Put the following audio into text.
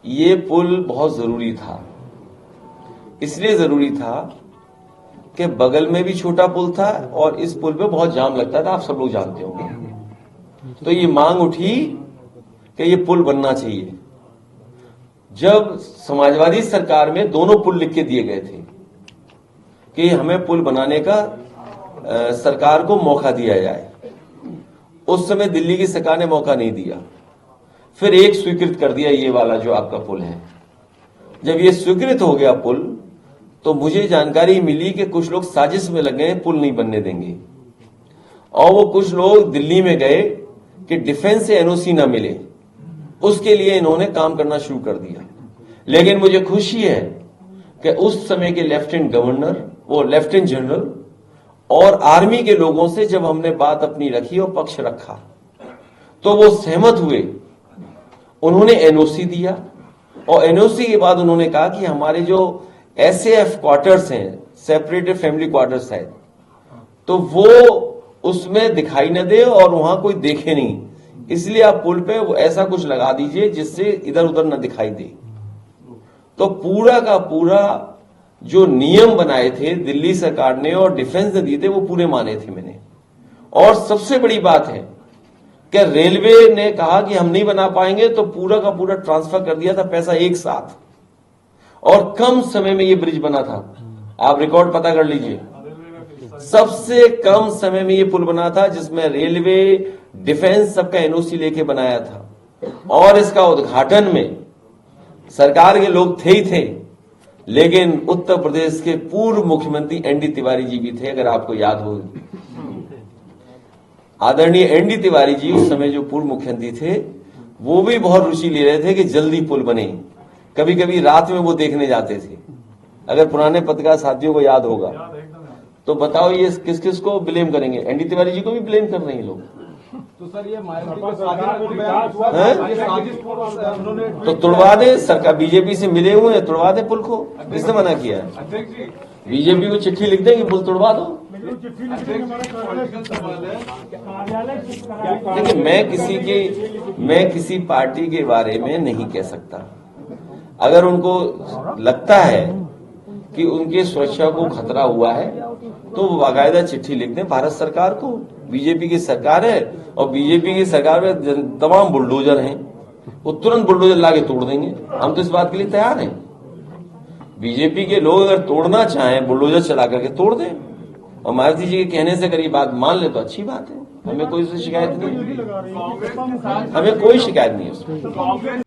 ये पुल बहुत जरूरी था। इसलिए जरूरी था कि बगल में भी छोटा पुल था और इस पुल पे बहुत जाम लगता था, आप सब लोग जानते होंगे। तो ये मांग उठी कि ये पुल बनना चाहिए। जब समाजवादी सरकार में दोनों पुल लिख के दिए गए थे कि हमें पुल बनाने का सरकार को मौका दिया जाए, उस समय दिल्ली की सरकार ने मौका नहीं दिया। फिर एक स्वीकृत कर दिया, ये वाला जो आपका पुल है। जब ये स्वीकृत हो गया पुल, तो मुझे जानकारी मिली कि कुछ लोग साजिश में लग गए, पुल नहीं बनने देंगे। और वो कुछ लोग दिल्ली में गए कि डिफेंस से एनओसी ना मिले, उसके लिए इन्होंने काम करना शुरू कर दिया। लेकिन मुझे खुशी है कि उस समय के लेफ्टिनेंट गवर्नर, वो लेफ्टिनेंट जनरल और आर्मी के लोगों से जब हमने बात अपनी रखी और पक्ष रखा, तो वो सहमत हुए। उन्होंने एनओसी दिया और एनओसी के बाद उन्होंने कहा कि हमारे जो एसएएफ क्वार्टर्स हैं, सेपरेटेड फैमिली क्वार्टर्स है, तो वो उसमें दिखाई न दे और वहां कोई देखे नहीं, इसलिए आप पुल पे वो ऐसा कुछ लगा दीजिए जिससे इधर उधर न दिखाई दे। तो पूरा का पूरा जो नियम बनाए थे दिल्ली सरकार ने और डिफेंस ने दिए थे, वो पूरे माने थे मैंने। और सबसे बड़ी बात है कि रेलवे ने कहा कि हम नहीं बना पाएंगे, तो पूरा का पूरा ट्रांसफर कर दिया था पैसा एक साथ, और कम समय में ये ब्रिज बना था। आप रिकॉर्ड पता कर लीजिए, सबसे कम समय में ये पुल बना था, जिसमें रेलवे, डिफेंस सबका एनओसी लेके बनाया था। और इसका उद्घाटन में सरकार के लोग थे ही थे, लेकिन उत्तर प्रदेश के पूर्व मुख्यमंत्री एनडी तिवारी जी भी थे, अगर आपको याद हो। आदरणीय एनडी तिवारी जी उस समय जो पूर्व मुख्यमंत्री थे, वो भी बहुत रुचि ले रहे थे कि जल्दी पुल बने। कभी कभी रात में वो देखने जाते थे। अगर पुराने पत्रकार साथियों को याद होगा, तो बताओ ये किस किस को ब्लेम करेंगे? एनडी तिवारी जी को भी ब्लेम कर रहे हैं लोग। तो सर ये तो तुड़वा दे, सरकार बीजेपी से मिले हुए हैं, तुड़वा दे पुल को। किसने मना किया है? बीजेपी को चिट्ठी लिख दें कि पुल तुड़वा दो। देखिए, मैं किसी पार्टी के बारे में नहीं कह सकता। अगर उनको लगता है कि उनके सुरक्षा को खतरा हुआ है, तो वो बाकायदा चिट्ठी लिख दें भारत सरकार को। बीजेपी की सरकार है और बीजेपी की सरकार में तमाम बुलडोजर हैं, वो तुरंत बुलडोजर लाके तोड़ देंगे। हम तो इस बात के लिए तैयार हैं। बीजेपी के लोग अगर तोड़ना चाहें, बुलडोजर चला करके तोड़ दें। और मायावती जी के कहने से अगर ये बात मान ले तो अच्छी बात है, हमें कोई शिकायत नहीं है, हमें कोई शिकायत नहीं है उसमें।